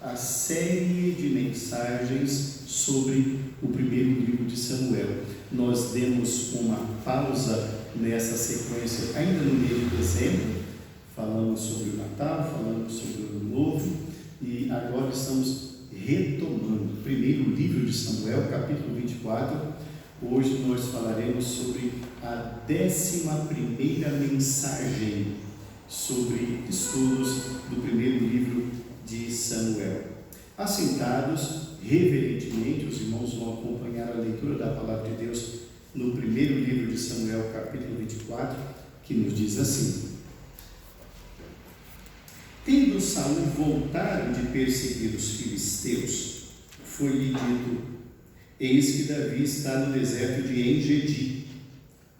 a série de mensagens sobre o primeiro livro de Samuel. Nós demos uma pausa nessa sequência ainda no mês de dezembro, falamos sobre o Natal, falamos sobre o Ano Novo, e agora estamos retomando o primeiro livro de Samuel, capítulo 24. Hoje nós falaremos sobre a 11ª mensagem sobre estudos do primeiro livro de Samuel. Assentados, reverentemente, os irmãos vão acompanhar a leitura da Palavra de Deus no primeiro livro de Samuel, capítulo 24, que nos diz assim: Tendo Saul voltado de perseguir os filisteus, foi-lhe dito: eis que Davi está no deserto de En-Gedi.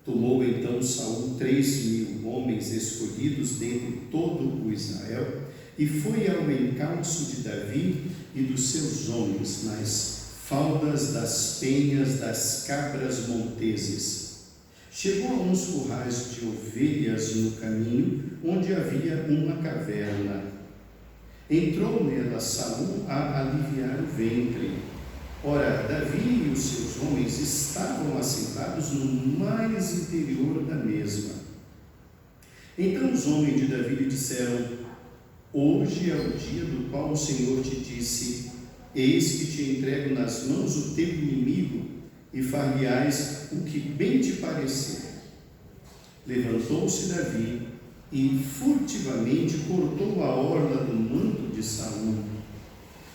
Tomou então Saul 3.000 homens escolhidos dentre todo o Israel, e foi ao encalço de Davi e dos seus homens nas faldas das penhas das cabras monteses. Chegou a uns currais de ovelhas no caminho, onde havia uma caverna. Entrou nela Saul a aliviar o ventre. Ora, Davi e os seus homens estavam assentados no mais interior da mesma. Então os homens de Davi lhe disseram: hoje é o dia do qual o Senhor te disse: eis que te entrego nas mãos o teu inimigo, e far-lhe-ás o que bem te parecer. Levantou-se Davi e furtivamente cortou a orla do manto de Saul.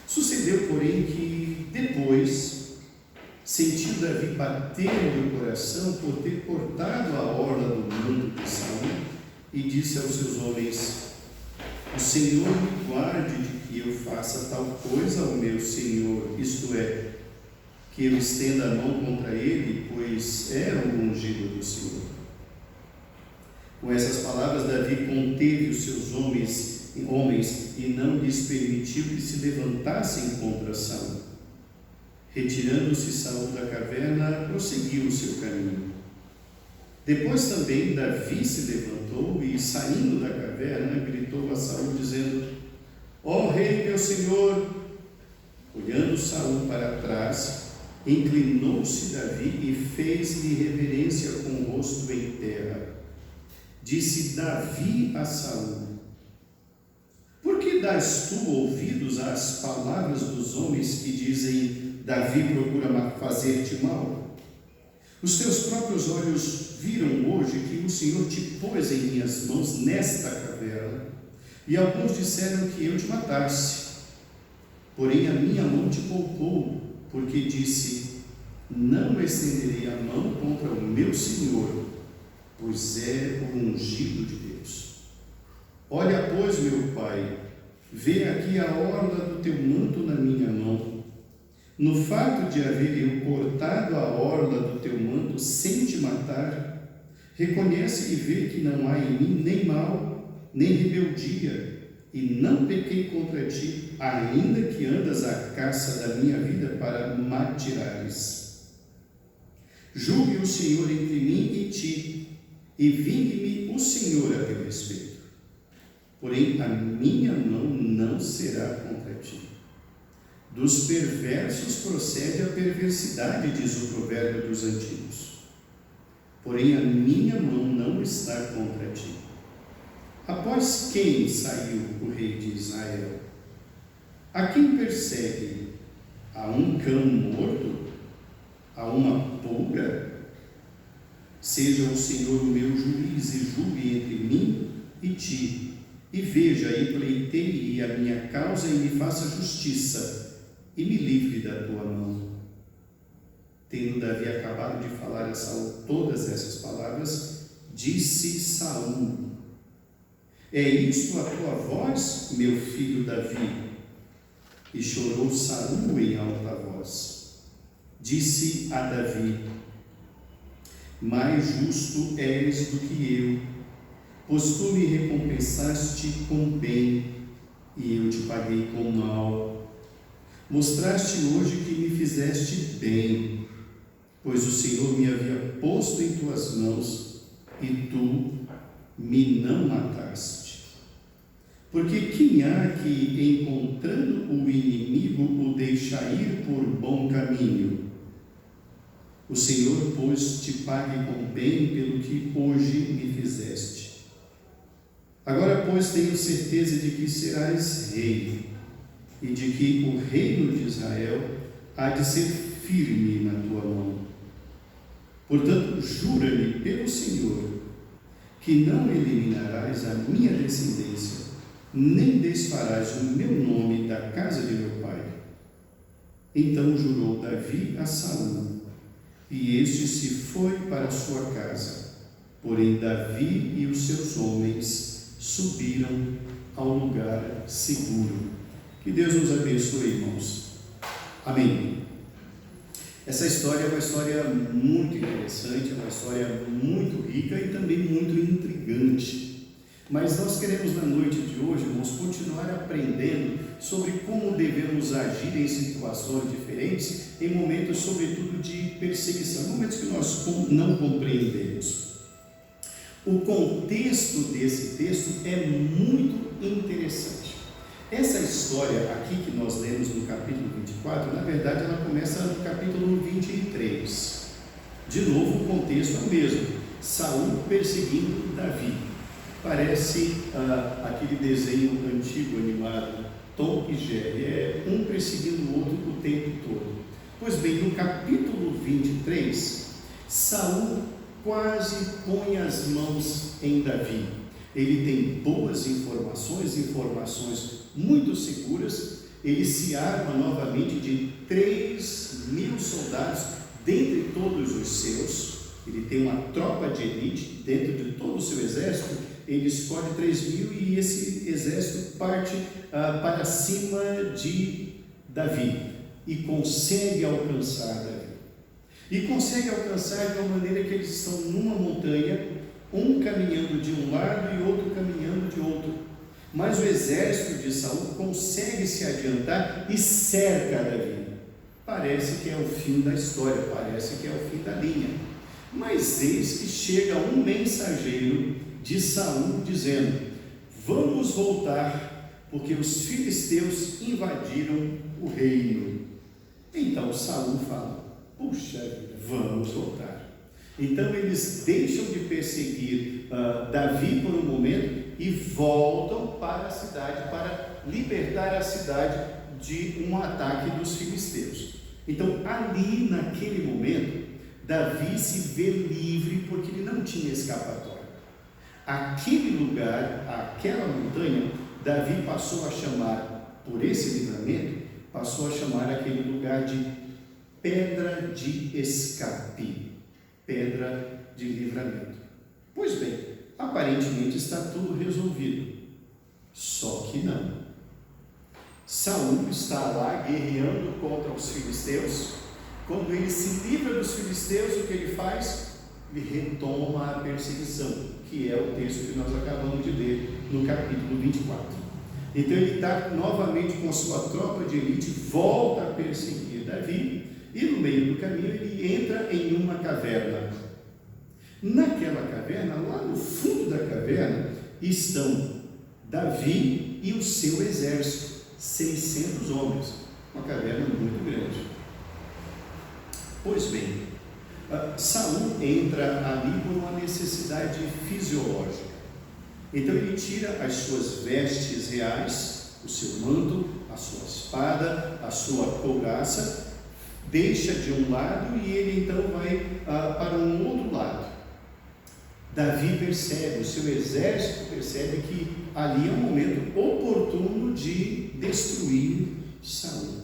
Sucedeu, porém, que depois sentiu Davi bater-lhe o coração por ter cortado a orla do manto de Saul, e disse aos seus homens: o Senhor me guarde de que eu faça tal coisa ao meu Senhor, isto é, que eu estenda a mão contra ele, pois é o ungido do Senhor. Com essas palavras, Davi conteve os seus homens e não lhes permitiu que se levantassem contra Saul. Retirando-se Saul da caverna, prosseguiu o seu caminho. Depois também Davi se levantou e, saindo da caverna, gritou a Saul, dizendo: ó rei, meu senhor! Olhando Saul para trás, inclinou-se Davi e fez-lhe reverência com o rosto em terra. Disse Davi a Saul: por que dás tu ouvidos às palavras dos homens que dizem: Davi procura fazer-te mal? Os teus próprios olhos viram hoje que o Senhor te pôs em minhas mãos nesta caverna, e alguns disseram que eu te matasse. Porém a minha mão te poupou, porque disse: não estenderei a mão contra o meu Senhor, pois é o ungido de Deus. Olha, pois, meu pai, vê aqui a orla do teu manto na minha mão. No fato de haver eu cortado a orla do teu manto sem te matar, reconhece e vê que não há em mim nem mal, nem rebeldia, e não pequei contra ti, ainda que andas à caça da minha vida para me tirares. Julgue o Senhor entre mim e ti, e vingue-me o Senhor a teu respeito. Porém, a minha mão não será contra ti. Dos perversos procede a perversidade, diz o provérbio dos antigos. Porém, a minha mão não está contra ti. Após quem saiu o rei de Israel? A quem persegue? A um cão morto? A uma pulga? Seja o Senhor o meu juiz e julgue entre mim e ti, e veja e pleiteie a minha causa e me faça justiça, e me livre da tua mão. Tendo Davi acabado de falar a Saul todas essas palavras, disse Saul: é isto a tua voz, meu filho Davi? E chorou Saul em alta voz. Disse a Davi: mais justo és do que eu, pois tu me recompensaste com bem, e eu te paguei com mal. Mostraste hoje que me fizeste bem, pois o Senhor me havia posto em tuas mãos, e tu me não mataste. Porque quem há que, encontrando o inimigo, o deixa ir por bom caminho? O Senhor, pois, te pague com bem pelo que hoje me fizeste. Agora, pois, tenho certeza de que serás rei, e de que o reino de Israel há de ser firme na tua mão. Portanto, jura-me pelo Senhor, que não eliminarás a minha descendência, nem desfarás o meu nome da casa de meu pai. Então jurou Davi a Saul, e este se foi para a sua casa. Porém Davi e os seus homens subiram ao lugar seguro. Que Deus nos abençoe, irmãos. Amém. Essa história é uma história muito interessante, é uma história muito rica e também muito intrigante. Mas nós queremos, na noite de hoje, irmãos, continuar aprendendo sobre como devemos agir em situações diferentes, em momentos, sobretudo, de perseguição, momentos que nós não compreendemos. O contexto desse texto é muito interessante. Essa história aqui que nós lemos no capítulo 24, na verdade, ela começa no capítulo 23. De novo, o contexto é o mesmo. Saul perseguindo Davi. Parece aquele desenho antigo animado, Tom e Jerry, é um perseguindo o outro o tempo todo. Pois bem, no capítulo 23, Saul quase põe as mãos em Davi. Ele tem boas informações muito seguras. Ele se arma novamente de 3.000 soldados dentre todos os seus. Ele tem uma tropa de elite dentro de todo o seu exército. Ele escolhe 3.000 e esse exército parte para cima de Davi e consegue alcançar Davi. E consegue alcançar de uma maneira que eles estão numa montanha, um caminhando de um lado e outro caminhando de outro. Mas o exército de Saul consegue se adiantar e cerca Davi. Parece que é o fim da história, parece que é o fim da linha. Mas eis que chega um mensageiro de Saul dizendo: vamos voltar, porque os filisteus invadiram o reino. Então Saul fala: puxa vida, vamos voltar. Então eles deixam de perseguir Davi por um momento e voltam para a cidade, para libertar a cidade de um ataque dos filisteus. Então ali naquele momento Davi se vê livre, porque ele não tinha escapatória. Aquele lugar, aquela montanha, Davi passou a chamar, por esse livramento, passou a chamar aquele lugar de pedra de escape, pedra de livramento. Pois bem, aparentemente está tudo resolvido, só que não. Saul está lá guerreando contra os filisteus. Quando ele se livra dos filisteus, o que ele faz? Ele retoma a perseguição, que é o texto que nós acabamos de ler no capítulo 24. Então ele está novamente com a sua tropa de elite, volta a perseguir Davi, e no meio do caminho ele entra em uma caverna. Naquela caverna, lá no fundo da caverna, estão Davi e o seu exército, 600 homens, uma caverna muito grande. Pois bem, Saul entra ali por uma necessidade fisiológica. Então ele tira as suas vestes reais, o seu manto, a sua espada, a sua couraça, deixa de um lado e ele então vai para um outro lado. Davi percebe, o seu exército percebe que ali é um momento oportuno de destruir Saul.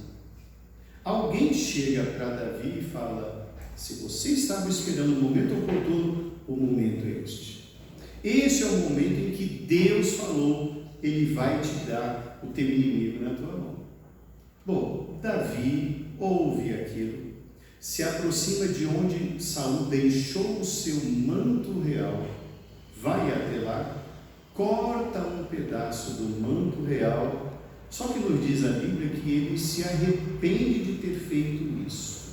Alguém chega para Davi e fala: se você estava esperando o momento oportuno, o momento é este. Este é o momento em que Deus falou: Ele vai te dar o teu inimigo na tua mão. Bom, Davi ouve aquilo, se aproxima de onde Saul deixou o seu manto real, vai até lá, corta um pedaço do manto real. Só que nos diz a Bíblia que ele se arrepende de ter feito isso.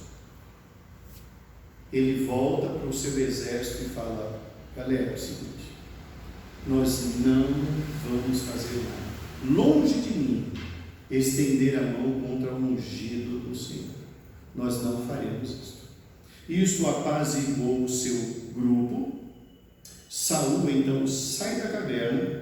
Ele volta para o seu exército e fala: galera, é o seguinte, nós não vamos fazer nada. longe de mim estender a mão contra o ungido do Senhor. Nós não faremos isto. Isto apaziguou o seu grupo. Saul então sai da caverna.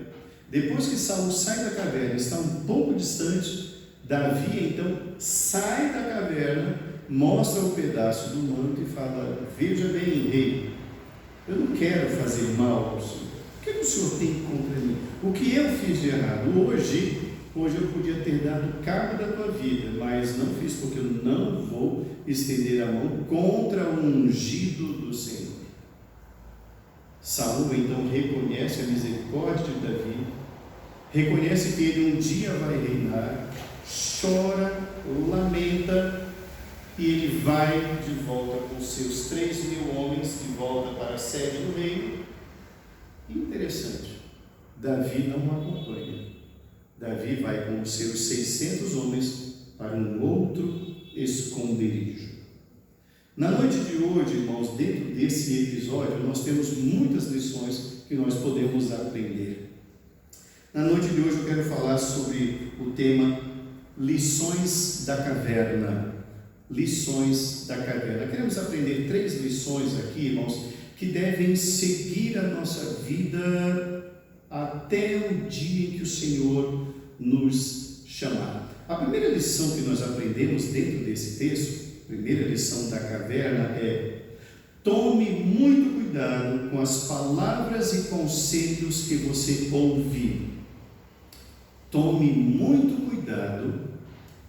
Depois que Saul sai da caverna, está um pouco distante, Davi então sai da caverna, mostra o pedaço do manto e fala: veja bem, rei, eu não quero fazer mal ao Senhor. O que o Senhor tem contra mim? O que eu fiz de errado? Hoje eu podia ter dado cabo da tua vida, mas não fiz, porque eu não vou estender a mão contra o ungido do Senhor. Saul então reconhece a misericórdia de Davi, reconhece que ele um dia vai reinar, chora, lamenta, e ele vai de volta com seus 3.000 homens de volta para a sede do reino. Interessante, Davi não o acompanha. Davi vai com os seus 600 homens para um outro esconderijo. Na noite de hoje, irmãos, dentro desse episódio, nós temos muitas lições que nós podemos aprender. Na noite de hoje eu quero falar sobre o tema Lições da Caverna. Lições da caverna. Queremos aprender 3 lições aqui, irmãos, que devem seguir a nossa vida até o dia em que o Senhor nos chamar. A primeira lição que nós aprendemos dentro desse texto, a primeira lição da caverna é: tome muito cuidado com as palavras e conselhos que você ouve. Tome muito cuidado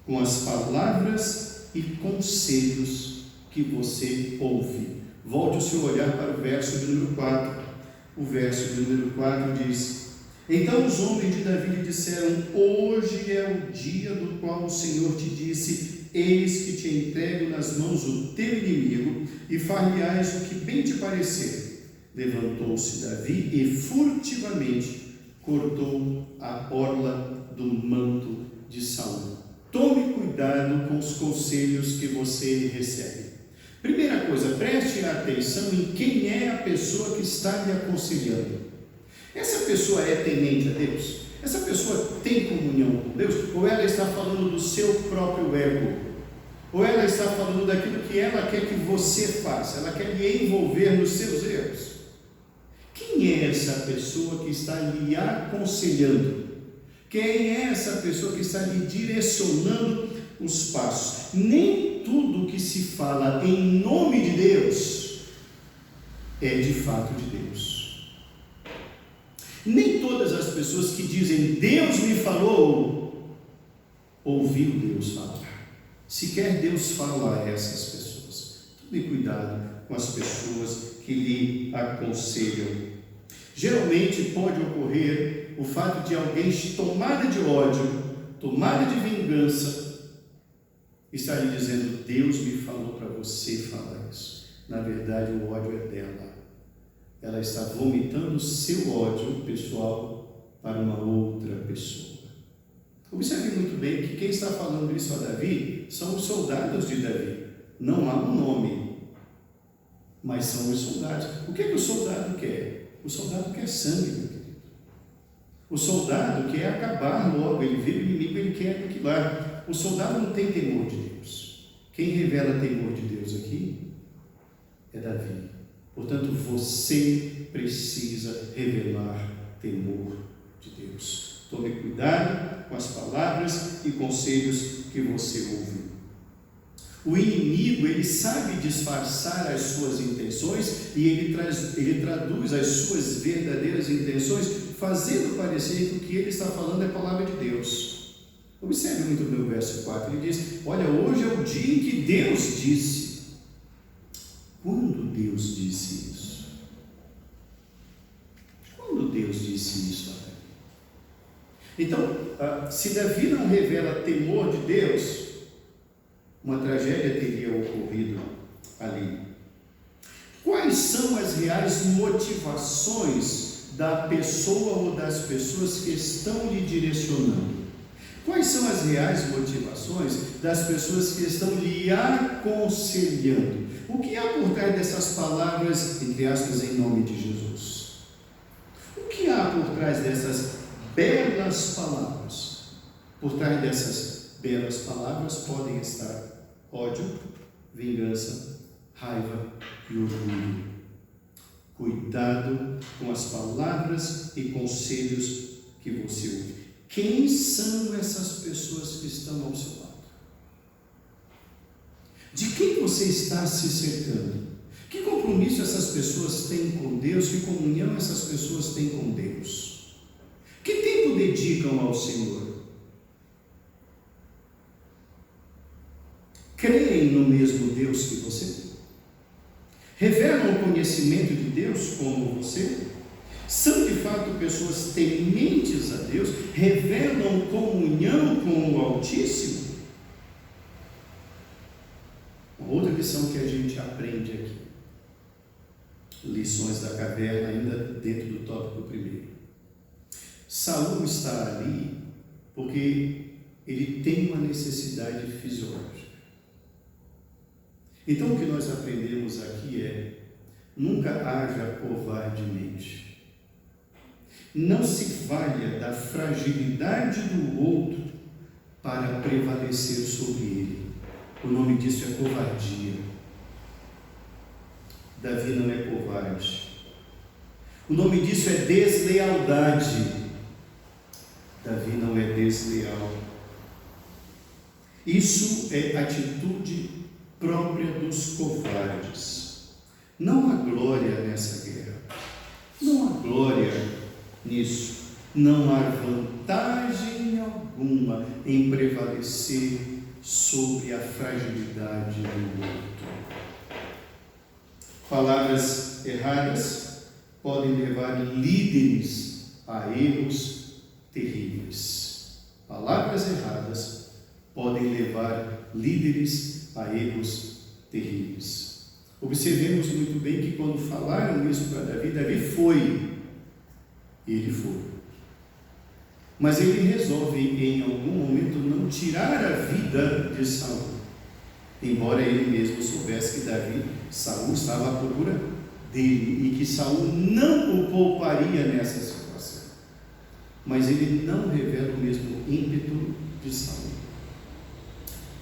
com as palavras e conselhos que você ouve. Volte o seu olhar para o verso de número 4. O verso de número 4 diz: então os homens de Davi lhe disseram: hoje é o dia do qual o Senhor te disse: eis que te entrego nas mãos o teu inimigo, e far-lhe-ás o que bem te parecer. Levantou-se Davi e furtivamente cortou a orla do manto de Saul. Tome cuidado com os conselhos que você recebe. Primeira coisa, preste atenção em quem é a pessoa que está lhe aconselhando. Essa pessoa é temente a Deus? Essa pessoa tem comunhão com Deus? Ou ela está falando do seu próprio ego? Ou ela está falando daquilo que ela quer que você faça? Ela quer lhe envolver nos seus erros? Quem é essa pessoa que está lhe aconselhando? Quem é essa pessoa que está lhe direcionando os passos? Nem tudo que se fala em nome de Deus é de fato de Deus. Nem todas as pessoas que dizem Deus me falou, ouviu Deus falar. Sequer Deus fala a essas pessoas. Tome cuidado com as pessoas que lhe aconselham. Geralmente pode ocorrer o fato de alguém tomada de ódio, tomada de vingança, estar lhe dizendo: Deus me falou para você falar isso. Na verdade, o ódio é dela. Ela está vomitando o seu ódio pessoal para uma outra pessoa. Observe muito bem que quem está falando isso a Davi são os soldados de Davi. Não há um nome, mas são os soldados. O que é que o soldado quer? O soldado quer sangue, meu querido. O soldado quer acabar logo, ele vê o inimigo, ele quer aniquilar. O soldado não tem temor de Deus. Quem revela temor de Deus aqui é Davi. Portanto, você precisa revelar temor de Deus. Tome cuidado com as palavras e conselhos que você ouve. O inimigo, ele sabe disfarçar as suas intenções e ele traduz as suas verdadeiras intenções, fazendo parecer que o que ele está falando é a palavra de Deus. Observe muito bem o verso 4, ele diz: olha, hoje é o dia em que Deus disse. Quando Deus disse isso? Quando Deus disse isso a Davi? Então, se Davi não revela temor de Deus, uma tragédia teria ocorrido ali. Quais são as reais motivações da pessoa ou das pessoas que estão lhe direcionando? Quais são as reais motivações das pessoas que estão lhe aconselhando? O que há por trás dessas palavras, entre aspas, em nome de Jesus? O que há por trás dessas belas palavras. Por trás dessas belas palavras podem estar ódio, vingança, raiva e orgulho. Cuidado com as palavras e conselhos que você ouve. Quem são essas pessoas que estão ao seu lado? De quem você está se cercando? Que compromisso essas pessoas têm com Deus? Que comunhão essas pessoas têm com Deus? Que tempo dedicam ao Senhor? Creem no mesmo Deus que você? Revelam o conhecimento de Deus como você? São de fato pessoas tementes a Deus? Revelam comunhão com o Altíssimo? Uma outra lição que a gente aprende aqui. Lições da caverna, ainda dentro do tópico primeiro. Saul está ali porque ele tem uma necessidade fisiológica. Então o que nós aprendemos aqui é: nunca haja covardemente. Não se valha da fragilidade do outro para prevalecer sobre ele. O nome disso é covardia. Davi não é covarde. O nome disso é deslealdade. Davi não é desleal. Isso é atitude própria dos covardes. Não há glória nessa guerra. Não há glória nisso. Não há vantagem alguma em prevalecer sobre a fragilidade do outro. Palavras erradas podem levar líderes a erros terríveis. Palavras erradas podem levar líderes a erros terríveis. Observemos muito bem que quando falaram isso para Davi, Davi foi. Ele foi. Mas ele resolve em algum momento não tirar a vida de Saul. Embora ele mesmo soubesse que Saul estava à procura dele e que Saul não o pouparia nessa situação. Mas ele não revela o mesmo ímpeto de Saul.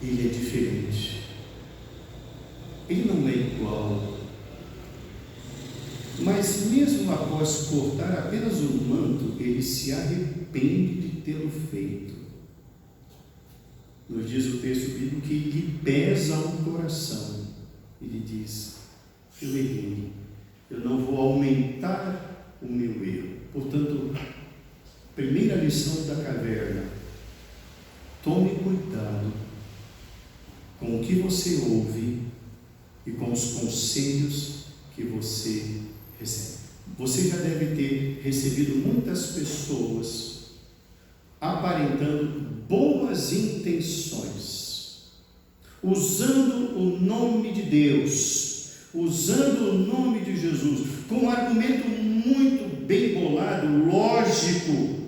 Ele é diferente. Ele não é igual. Mas mesmo após cortar apenas o manto, ele se arrepende de tê-lo feito. Nos diz o texto bíblico que lhe pesa o coração. Ele diz: eu errei, eu não vou aumentar o meu erro. Portanto, primeira lição da caverna: tome cuidado com o que você ouve e com os conselhos que você recebe. Você já deve ter recebido muitas pessoas aparentando boas intenções, usando o nome de Deus, usando o nome de Jesus, com um argumento muito bem bolado, lógico,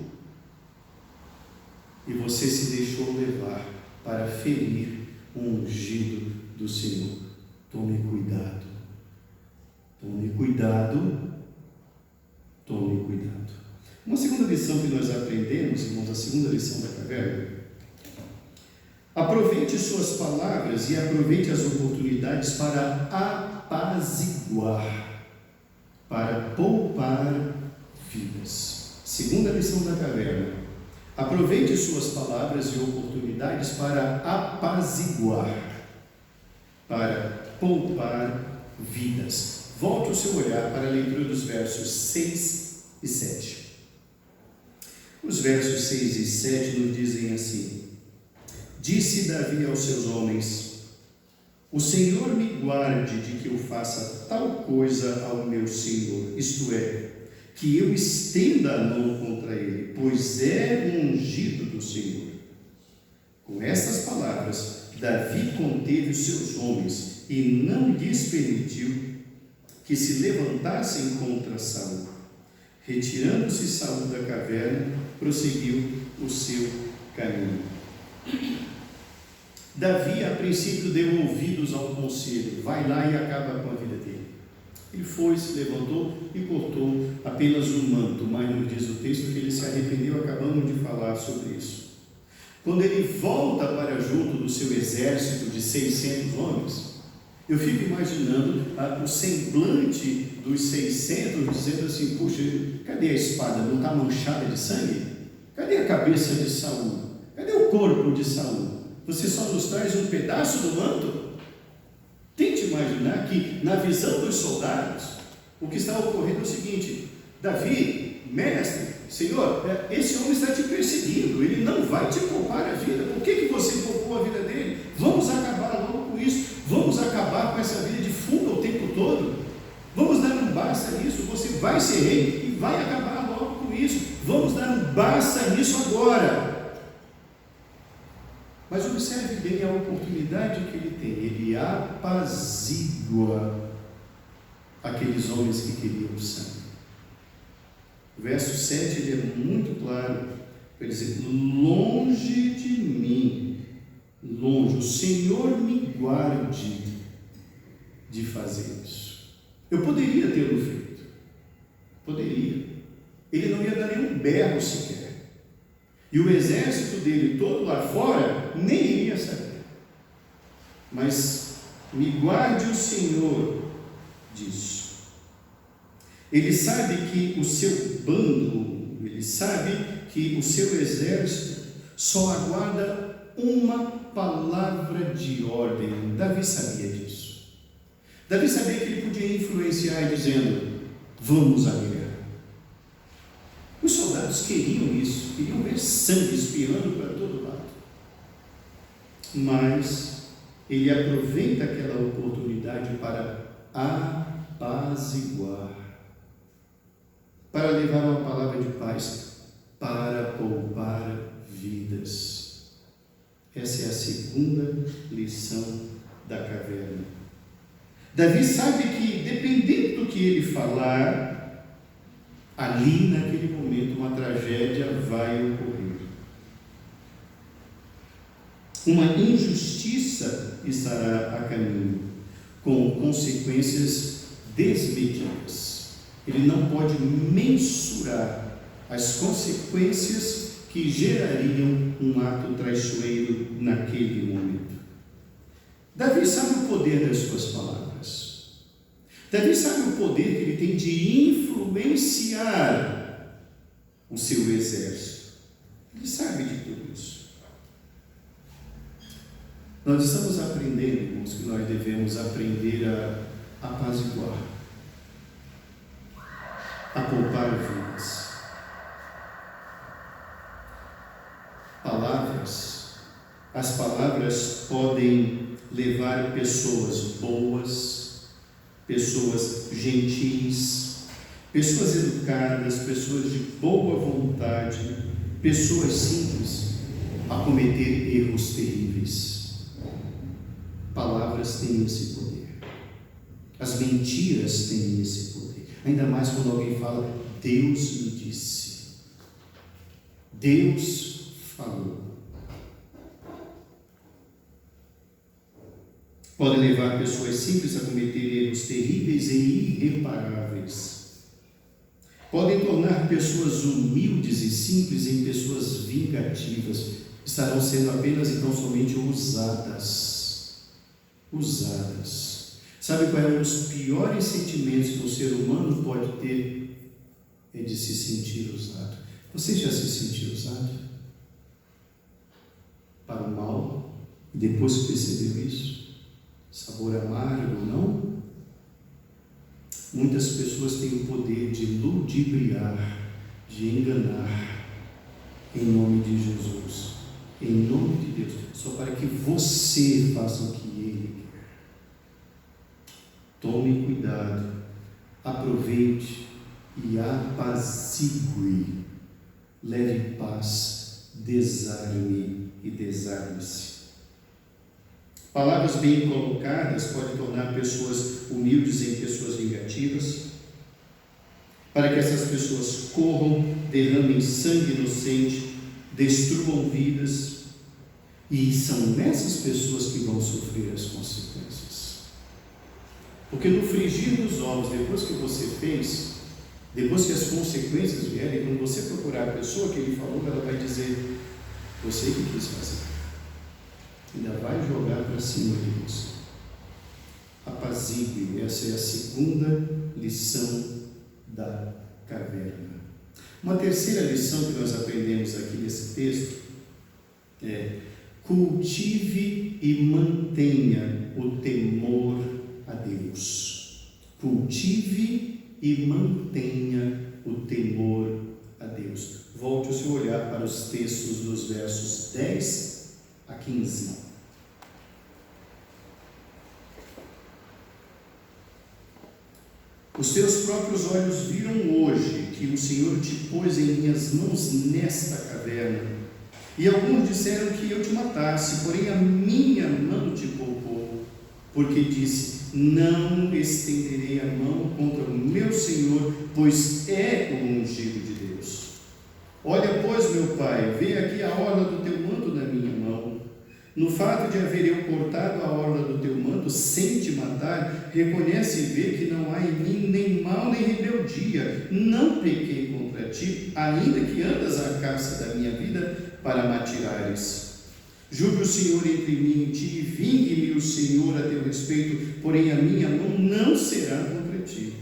e você se deixou levar para ferir o ungido do Senhor. Tome cuidado. Tome cuidado. Tome cuidado. Uma segunda lição que nós aprendemos, irmãos, a segunda lição da caverna: aproveite suas palavras e aproveite as oportunidades para apaziguar, para poupar vidas. Segunda lição da caverna: aproveite suas palavras e oportunidades para apaziguar, para poupar vidas. Volte o seu olhar para a leitura dos versos 6 e 7. Os versos 6 e 7 nos dizem assim: disse Davi aos seus homens: o Senhor me guarde de que eu faça tal coisa ao meu Senhor, isto é, que eu estenda a mão contra ele, pois é um ungido do Senhor. Com estas palavras, Davi conteve os seus homens e não lhes permitiu que se levantassem contra Saul. Retirando-se Saul da caverna, prosseguiu o seu caminho. Davi, a princípio, deu ouvidos ao conselho: vai lá e acaba com a vida dele. Ele foi, se levantou e cortou apenas um manto, mas nos diz o texto que ele se arrependeu. Acabamos de falar sobre isso. Quando ele volta para junto do seu exército de 600 homens, eu fico imaginando o semblante dos 600 dizendo assim: puxa, cadê a espada? Não está manchada de sangue? Cadê a cabeça de Saul? Cadê o corpo de Saul? Você só nos traz um pedaço do manto? Tente imaginar que, na visão dos soldados, o que está ocorrendo é o seguinte: Davi, mestre, Senhor, esse homem está te perseguindo, ele não vai te poupar a vida. Por que você poupou a vida dele? Vamos acabar logo com isso. Vamos acabar com essa vida de fuga o tempo todo. Vamos dar um basta nisso. Você vai ser rei e vai acabar logo com isso. Vamos dar um basta nisso agora. Mas observe bem a oportunidade que ele tem. Ele apazigua aqueles homens que queriam sangue. O verso 7 ele é muito claro. Ele diz: longe de mim, longe, o Senhor me guarde de fazer isso. Eu poderia tê-lo feito. Poderia. Ele não ia dar nenhum berro sequer. E o exército dele todo lá fora nem iria saber. Mas me guarde o Senhor disso. Ele sabe que o seu bando, ele sabe que o seu exército só aguarda uma palavra de ordem. Davi sabia disso. Davi sabia que ele podia influenciar dizendo: vamos à guerra. Os soldados queriam isso, queriam ver sangue espirrando para todo lado. Mas ele aproveita aquela oportunidade para apaziguar, para levar uma palavra de paz, para poupar vidas. Essa é a segunda lição da caverna. Davi sabe que, dependendo do que ele falar, ali naquele momento uma tragédia vai ocorrer. Uma injustiça estará a caminho, com consequências desmedidas. Ele não pode mensurar as consequências que gerariam um ato traiçoeiro naquele momento. Davi sabe o poder das suas palavras. Davi sabe o poder que ele tem de influenciar o seu exército. Ele sabe de tudo isso. Nós estamos aprendendo, irmãos, que nós devemos aprender a apaziguar, a poupar vidas. As palavras podem levar pessoas boas, pessoas gentis, pessoas educadas, pessoas de boa vontade, pessoas simples a cometer erros terríveis. Palavras têm esse poder. As mentiras têm esse poder. Ainda mais quando alguém fala: Deus me disse, Deus falou. Podem levar pessoas simples a cometer erros terríveis e irreparáveis. Podem tornar pessoas humildes e simples em pessoas vingativas. Estarão sendo apenas então somente usadas. Sabe qual é um dos piores sentimentos que um ser humano pode ter? É de se sentir usado. Você já se sentiu usado? Para o mal? E depois percebeu isso? Sabor amargo, não? Muitas pessoas têm o poder de ludibriar, de enganar, em nome de Jesus, em nome de Deus, só para que você faça o que Ele quer. Tome cuidado, aproveite e apazigue, leve paz, desarme e desarme-se. Palavras bem colocadas podem tornar pessoas humildes em pessoas vingativas, para que essas pessoas corram, derramem sangue inocente, destruam vidas, e são nessas pessoas que vão sofrer as consequências. Porque no frigir dos ovos, depois que você fez, depois que as consequências vierem, quando você procurar a pessoa que ele falou, ela vai dizer: você que quis fazer. Ainda vai jogar para cima de você. Apazigue. Essa é a segunda lição da caverna. Uma terceira lição que nós aprendemos aqui nesse texto é: cultive e mantenha o temor a Deus. Cultive e mantenha o temor a Deus. Volte o seu olhar para os textos dos versos 10 a 15. Os teus próprios olhos viram hoje que o Senhor te pôs em minhas mãos nesta caverna. E alguns disseram que eu te matasse, porém a minha mão te poupou, porque disse: não estenderei a mão contra o meu Senhor, pois é o ungido de Deus. Olha, pois, meu pai, vê aqui a orla do teu manto na minha mão. No fato de haver eu cortado a orla do teu manto sem te matar, reconhece e vê que não há em mim nem mal nem rebeldia. Não pequei contra ti, ainda que andas à caça da minha vida para me atirares. Julgue o Senhor entre mim e ti, e vingue-me o Senhor a teu respeito, porém a minha mão não será contra ti.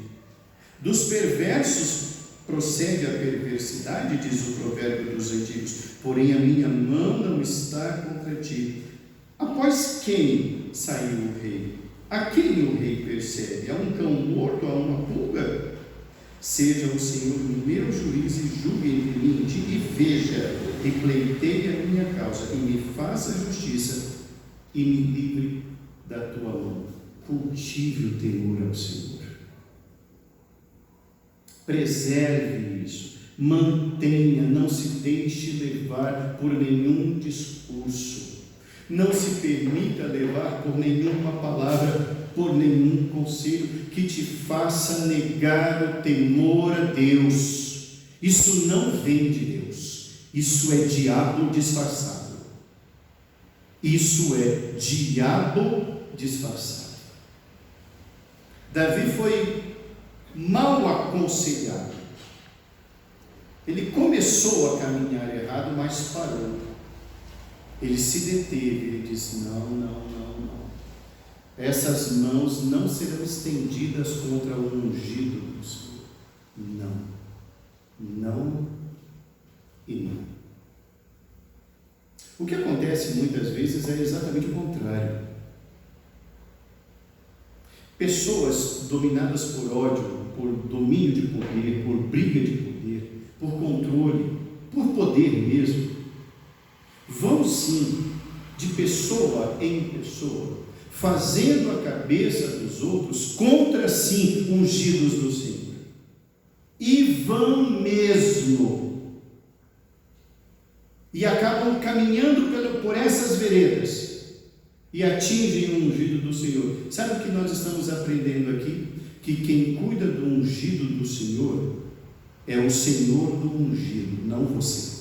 Dos perversos procede a perversidade, diz o provérbio dos antigos, porém a minha mão não está contra ti. Após quem saiu o rei? A quem o rei persegue? A um cão morto, a uma pulga? Seja o Senhor meu juiz e julgue entre mim e ti, e veja, e pleiteie a minha causa, e me faça justiça, e me livre da tua mão. Cultive o temor ao Senhor. Preserve isso, mantenha, não se deixe levar por nenhum discurso, não se permita levar por nenhuma palavra, por nenhum conselho que te faça negar o temor a Deus. Isso não vem de Deus, isso é diabo disfarçado. Isso é diabo disfarçado. Davi foi mal aconselhado. Ele começou a caminhar errado, mas parou. Ele se deteve, ele disse: não. Essas mãos não serão estendidas contra o ungido do Senhor. Não e não. O que acontece muitas vezes é exatamente o contrário. Pessoas dominadas por ódio, por domínio de poder, por briga de poder, por controle, por poder mesmo, vão sim, de pessoa em pessoa, fazendo a cabeça dos outros contra si, ungidos do Senhor. E vão mesmo. E acabam caminhando por essas veredas. E atingem o ungido do Senhor. Sabe o que nós estamos aprendendo aqui? Que quem cuida do ungido do Senhor é o Senhor do ungido, não você.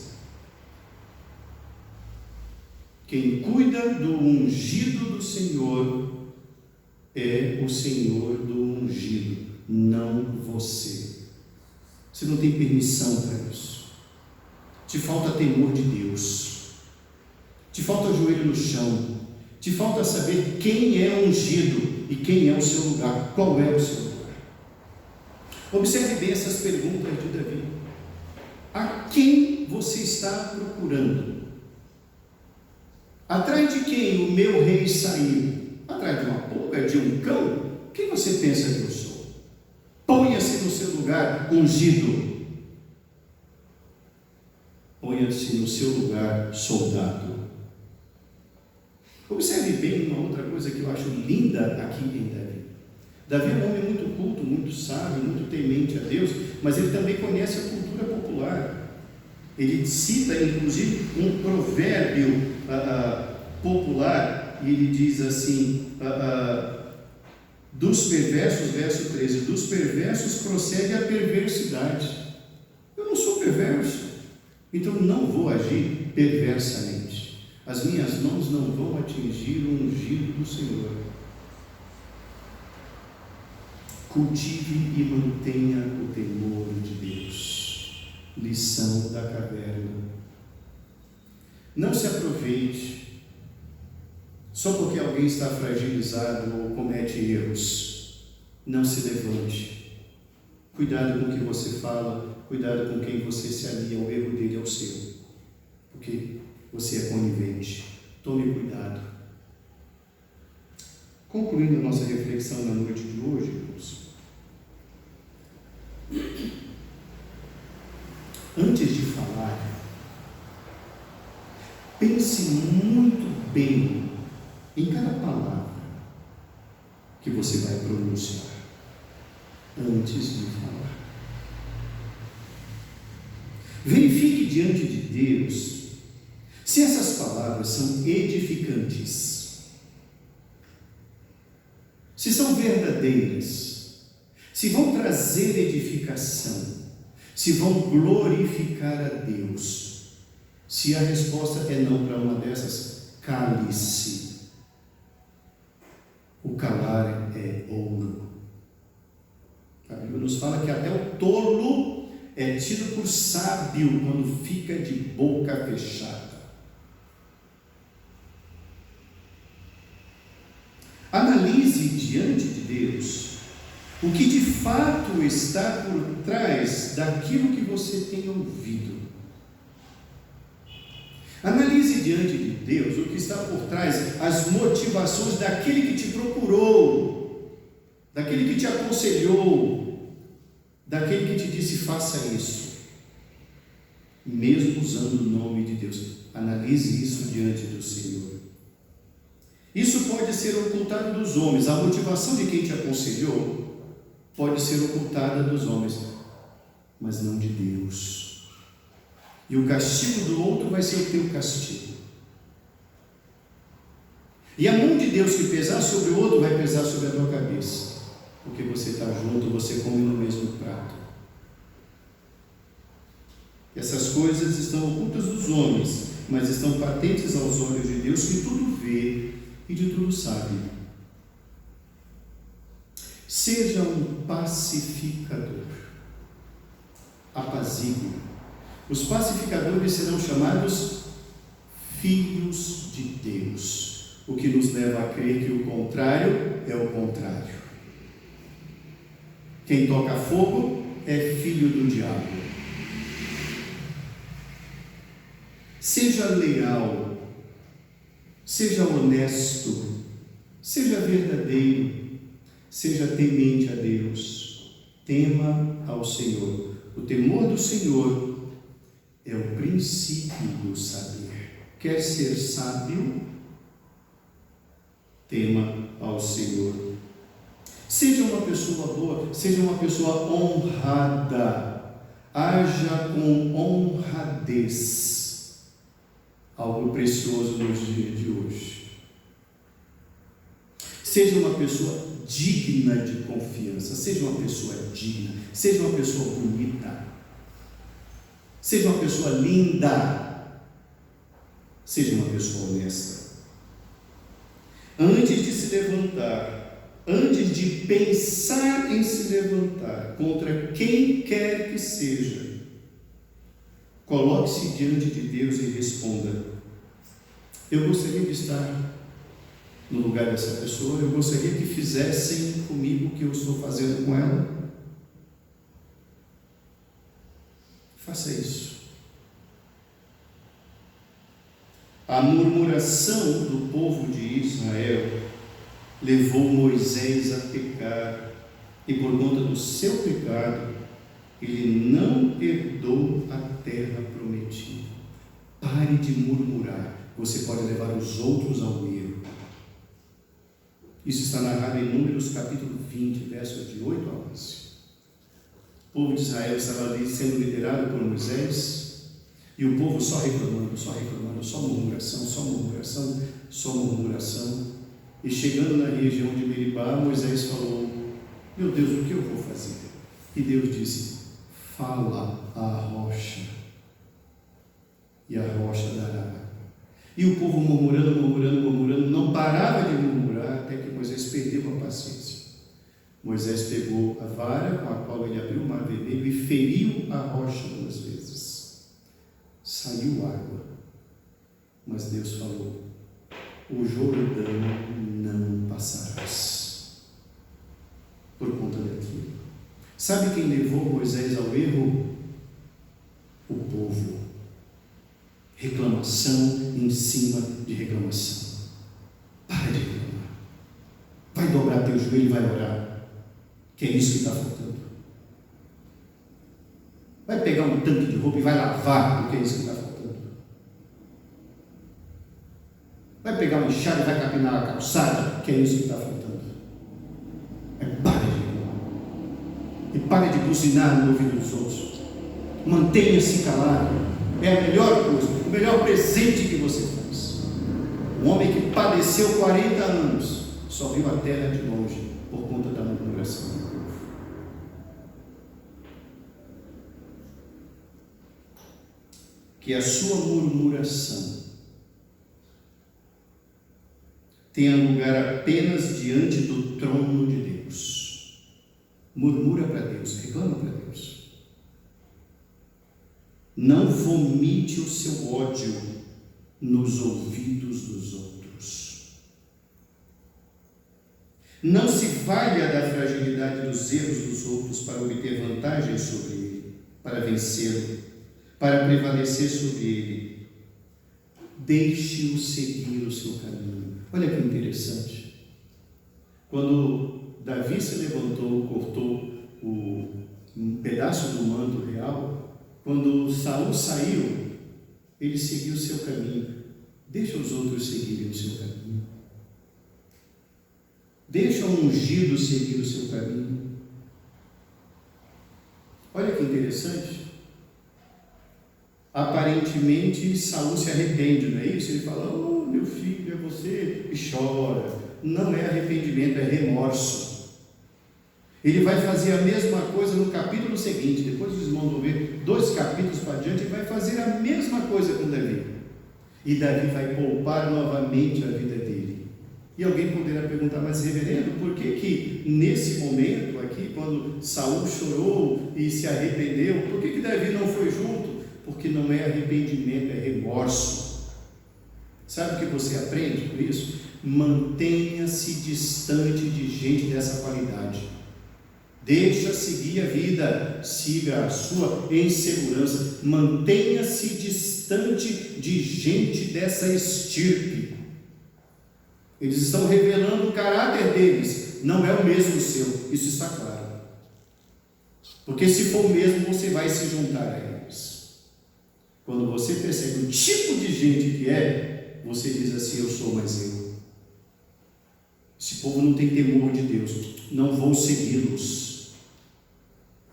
Quem cuida do ungido do Senhor é o Senhor do ungido, não você. Você não tem permissão para isso. Te falta temor de Deus. Te falta joelho no chão. Te falta saber quem é ungido e quem é o seu lugar. Qual é o seu lugar? Observe bem essas perguntas de Davi. A quem você está procurando? Atrás de quem o meu rei saiu? Atrás de uma pulga, de um cão? Quem você pensa que eu sou? Ponha-se no seu lugar, ungido. Ponha-se no seu lugar, soldado. Observe bem uma outra coisa que eu acho linda aqui em Davi. Davi é um homem muito culto, muito sábio, muito temente a Deus, mas ele também conhece a cultura popular. Ele cita, inclusive, um provérbio popular, e ele diz assim, dos perversos, verso 13, dos perversos procede a perversidade. Eu não sou perverso, então não vou agir perversamente. As minhas mãos não vão atingir o ungido do Senhor. Cultive e mantenha o temor de Deus. Lição da caverna. Não se aproveite só porque alguém está fragilizado ou comete erros. Não se levante. Cuidado com o que você fala, cuidado com quem você se alia, o erro dele é o seu. Porque você é conivente. Tome cuidado. Concluindo a nossa reflexão na noite de hoje, irmãos. Antes de falar, pense muito bem em cada palavra que você vai pronunciar antes de falar. Verifique diante de Deus se essas palavras são edificantes, se são verdadeiras, se vão trazer edificação, se vão glorificar a Deus. Se a resposta é não para uma dessas, cale-se. O calar é ouro. A Bíblia nos fala que até o tolo é tido por sábio quando fica de boca fechada. Analise diante de Deus o que de fato está por trás daquilo que você tem ouvido. Analise diante de Deus o que está por trás, as motivações daquele que te procurou, daquele que te aconselhou, daquele que te disse faça isso, mesmo usando o nome de Deus. Analise isso diante do Senhor. Isso pode ser ocultado dos homens. A motivação de quem te aconselhou pode ser ocultada dos homens, mas não de Deus. E o castigo do outro vai ser o teu castigo. E a mão de Deus que pesar sobre o outro vai pesar sobre a tua cabeça, porque você está junto, você come no mesmo prato. Essas coisas estão ocultas dos homens, mas estão patentes aos olhos de Deus, que tudo vê e de tudo sabe. Seja um pacificador. Apazigue. Os pacificadores serão chamados filhos de Deus, o que nos leva a crer que o contrário é o contrário. Quem toca fogo é filho do diabo. Seja leal, seja honesto, seja verdadeiro, seja temente a Deus, tema ao Senhor. O temor do Senhor é o princípio do saber. Quer ser sábio? Tema ao Senhor. Seja uma pessoa boa, seja uma pessoa honrada, haja com honradez. Algo precioso nos dias de hoje. Seja uma pessoa digna de confiança, seja uma pessoa digna, seja uma pessoa bonita, seja uma pessoa linda, seja uma pessoa honesta. Antes de se levantar, antes de pensar em se levantar contra quem quer que seja, coloque-se diante de Deus e responda: eu gostaria de estar no lugar dessa pessoa, eu gostaria que fizessem comigo o que eu estou fazendo com ela. Faça isso. A murmuração do povo de Israel levou Moisés a pecar, e por conta do seu pecado, ele não herdou a terra prometida. Pare de murmurar, você pode levar os outros ao erro. Isso está narrado em Números capítulo 20, versos de 8 a 11. O povo de Israel estava ali sendo liderado por Moisés, e o povo só reclamando, só murmuração, só murmuração. E chegando na região de Meribá, Moisés falou: meu Deus, o que eu vou fazer? E Deus disse: fala à rocha, e a rocha dará. E o povo murmurando, não parava de murmurar, até que Moisés perdeu a paciência. Moisés pegou a vara com a qual ele abriu o mar vermelho e feriu a rocha 2 vezes. Saiu água. Mas Deus falou: o Jordão não passarás. Por conta daquilo. Sabe quem levou Moisés ao erro? O povo. Reclamação em cima de reclamação. Para de reclamar. Vai dobrar teu joelho e vai orar. Que é isso que está faltando. Vai pegar um tanque de roupa e vai lavar, porque é isso que está faltando. Vai pegar um enxada e vai capinar a calçada, que é isso que está faltando. Para de reclamar. E pare de buzinar no ouvido dos outros. Mantenha-se calado. É a melhor coisa, o melhor presente que você faz. Um homem que padeceu 40 anos, só viu a terra de longe por conta da murmuração do povo. Que a sua murmuração tenha lugar apenas diante do trono de Deus. Murmura para Deus, reclama para Deus. Não vomite o seu ódio nos ouvidos dos outros. Não se valha da fragilidade dos erros dos outros para obter vantagem sobre ele, para vencê-lo, para prevalecer sobre ele. Deixe-o seguir o seu caminho. Olha que interessante. Quando Davi se levantou, cortou um pedaço do manto real, quando Saul saiu, ele seguiu o seu caminho. Deixa os outros seguirem o seu caminho. Deixa o ungido seguir o seu caminho. Olha que interessante. Aparentemente, Saul se arrepende, não é isso? Ele fala: oh, meu filho, é você, e chora. Não é arrependimento, é remorso. Ele vai fazer a mesma coisa no capítulo seguinte. Depois os irmãos vão ver 2 capítulos para diante. Ele vai fazer a mesma coisa com Davi. E Davi vai poupar novamente a vida dele. E alguém poderá perguntar: mas reverendo, por que nesse momento aqui, quando Saul chorou e se arrependeu, por que Davi não foi junto? Porque não é arrependimento, é remorso. Sabe o que você aprende por isso? Mantenha-se distante de gente dessa qualidade. Deixa seguir a vida, siga a sua insegurança. Mantenha-se distante de gente dessa estirpe. Eles estão revelando o caráter deles, não é o mesmo seu, isso está claro. Porque se for o mesmo, você vai se juntar a eles. Quando você percebe o tipo de gente que é, você diz assim: eu sou mais eu. Esse povo não tem temor de Deus, não vou segui-los.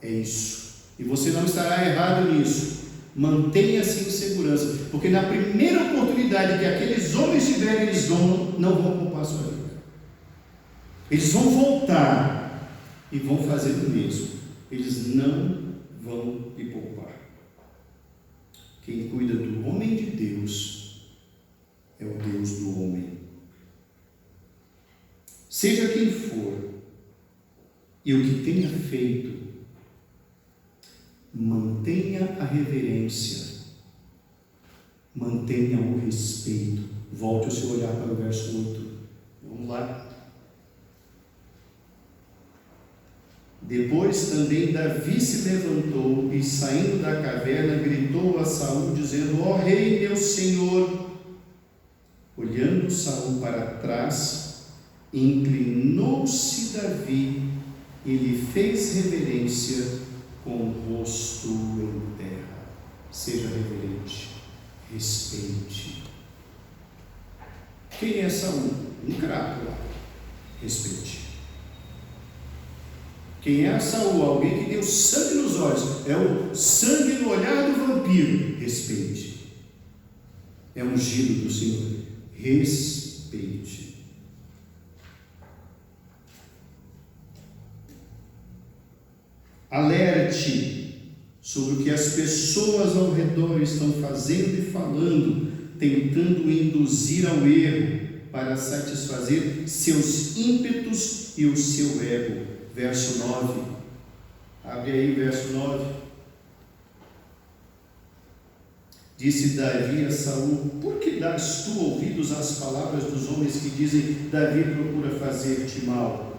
É isso. E você não estará errado nisso. Mantenha-se em segurança, porque na primeira oportunidade que aqueles homens tiverem, eles não vão poupar a sua vida. Eles vão voltar e vão fazer o mesmo. Eles não vão lhe poupar. Quem cuida do homem de Deus é o Deus do homem. Seja quem for e o que tenha feito, mantenha a reverência, mantenha o respeito. Volte o seu olhar para o verso 8. Vamos lá. Depois também Davi se levantou e, saindo da caverna, gritou a Saul, dizendo: ó rei, meu senhor. Olhando Saul para trás, inclinou-se Davi e lhe fez reverência com o rosto em terra. Seja reverente, respeite. Quem é Saul? Um craque lá. Respeite. Quem é Saul? Alguém que deu sangue nos olhos. É o sangue no olhar do vampiro. Respeite. É ungido do Senhor. Respeite. Alerte sobre o que as pessoas ao redor estão fazendo e falando, tentando induzir ao erro para satisfazer seus ímpetos e o seu ego. verso 9. Abre aí o verso 9. Disse Davi a Saul: por que dás tu ouvidos às palavras dos homens que dizem: Davi procura fazer-te mal?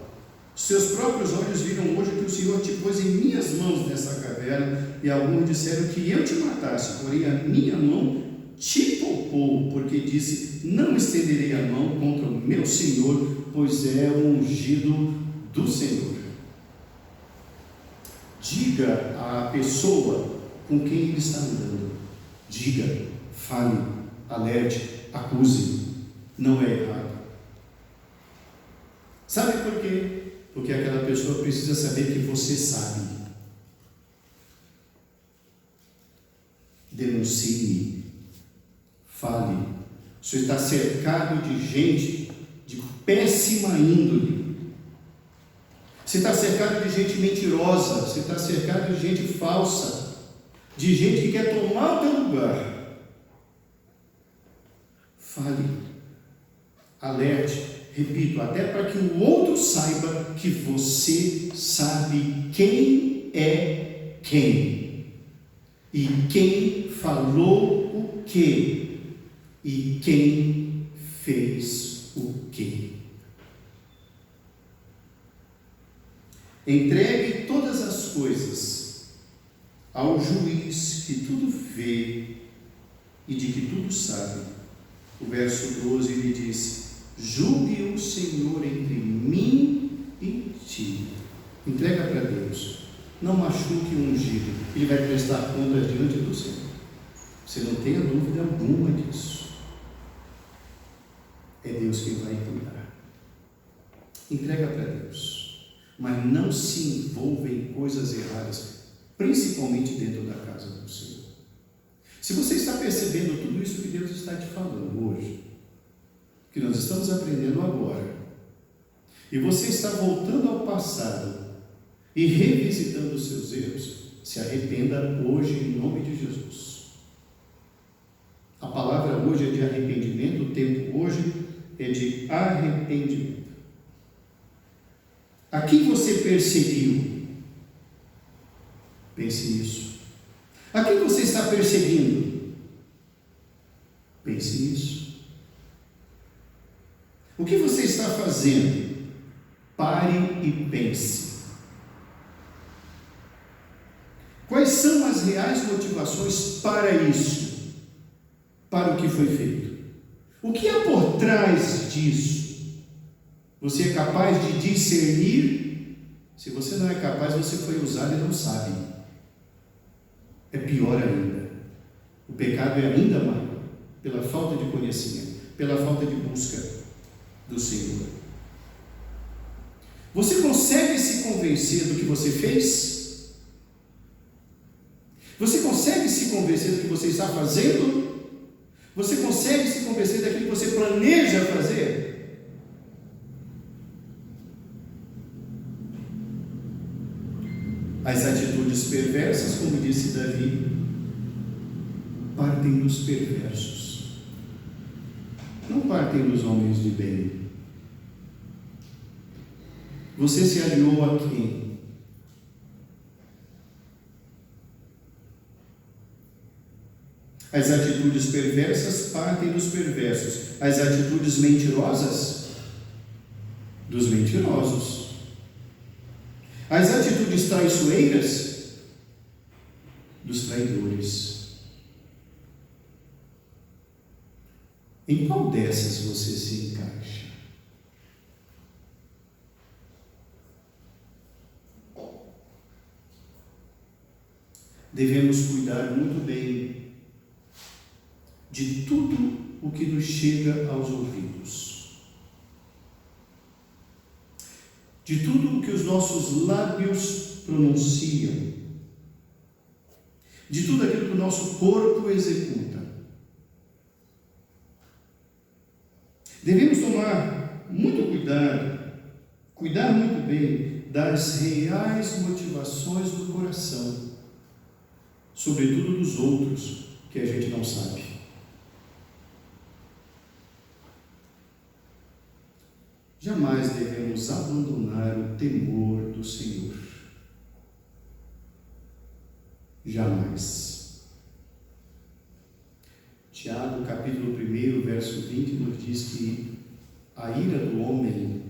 Seus próprios olhos viram hoje que o Senhor te pôs em minhas mãos nessa caverna, e alguns disseram que eu te matasse, porém a minha mão te poupou, porque disse: não estenderei a mão contra o meu Senhor, pois é o ungido do Senhor. Diga à pessoa com quem ele está andando, diga, fale, alerte, acuse, não é errado. Sabe por quê? Porque aquela pessoa precisa saber que você sabe. Denuncie, fale. Você está cercado de gente de péssima índole. Você está cercado de gente mentirosa. Você está cercado de gente falsa. De gente que quer tomar o teu lugar. Fale. Alerte. Repito, até para que o outro saiba que você sabe quem é quem. E quem falou o quê. E quem fez o quê. Entregue todas as coisas ao juiz que tudo vê e de que tudo sabe. O verso 12 ele diz: julgue o Senhor entre mim e ti. Entrega para Deus. Não machuque o ungido. Ele vai prestar contas diante do Senhor. Você não tenha dúvida alguma disso. É Deus quem vai cuidar. Entrega para Deus. Mas não se envolva em coisas erradas, principalmente dentro da casa do Senhor. Se você está percebendo tudo isso que Deus está te falando hoje, que nós estamos aprendendo agora, e você está voltando ao passado e revisitando os seus erros, se arrependa hoje em nome de Jesus. A palavra hoje é de arrependimento, o tempo hoje é de arrependimento. A quem você perseguiu? Pense nisso. A quem você está perseguindo? Pense nisso. O que você está fazendo? Pare e pense. Quais são as reais motivações para isso? Para o que foi feito? O que há por trás disso? Você é capaz de discernir? Se você não é capaz, você foi usado e não sabe. É pior ainda. O pecado é ainda maior, pela falta de conhecimento, pela falta de busca do Senhor. Você consegue se convencer do que você fez? Você consegue se convencer do que você está fazendo? Você consegue se convencer daquilo que você planeja fazer? As atitudes perversas, como disse Davi, partem dos perversos, não partem dos homens de bem. Você se aliou a quem? As atitudes perversas partem dos perversos. As atitudes mentirosas, dos mentirosos. As atitudes traiçoeiras, dos traidores. Em qual dessas você se encaixa? Devemos cuidar muito bem de tudo o que nos chega aos ouvidos. De tudo o que os nossos lábios pronunciam, de tudo aquilo que o nosso corpo executa. Devemos tomar muito cuidar muito bem das reais motivações do coração, sobretudo dos outros, que a gente não sabe. jamais devemos abandonar o temor do Senhor. Jamais. Tiago, capítulo 1, verso 20, nos diz que a ira do homem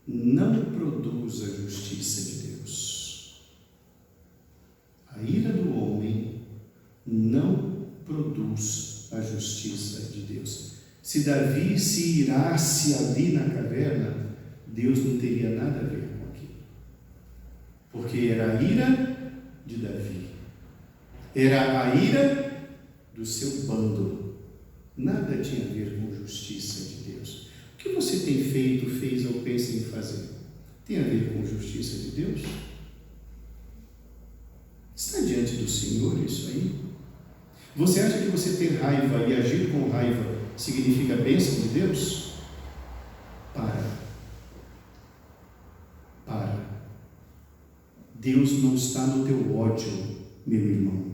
não produz a justiça de Deus. A ira do homem não produz a justiça de Deus. Se Davi se irasse ali na caverna, Deus não teria nada a ver com aquilo. Porque era a ira de Davi. Era a ira do seu bando. Nada tinha a ver com justiça de Deus. O que você tem feito, fez ou pensa em fazer? Tem a ver com justiça de Deus? Está diante do Senhor isso aí? Você acha que você ter raiva e agir com raiva significa bênção de Deus? Para. Deus não está no teu ódio, meu irmão.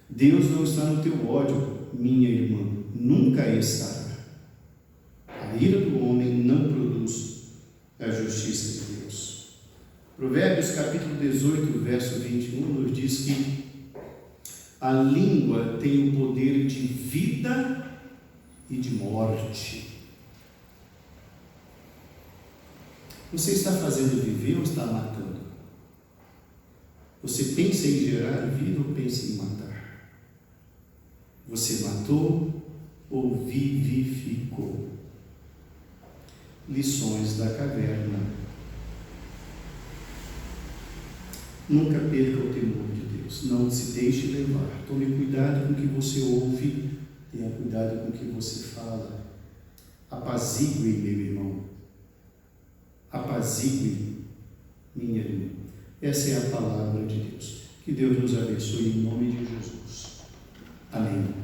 Deus não está no teu ódio, minha irmã. Nunca estará. A ira do homem não produz a justiça de Deus. Provérbios capítulo 18, verso 21, nos diz que a língua tem o poder de vida e de morte. Você está fazendo viver ou está matando? Você pensa em gerar vida ou pensa em matar? Você matou ou vivificou? Lições da caverna. Nunca perca o temor de Deus. Não se deixe levar. Tome cuidado com o que você ouve. Tenha cuidado com o que você fala. Apazigue, meu irmão. Apazigue, minha irmã. Essa é a palavra de Deus. Que Deus nos abençoe em nome de Jesus. Amém.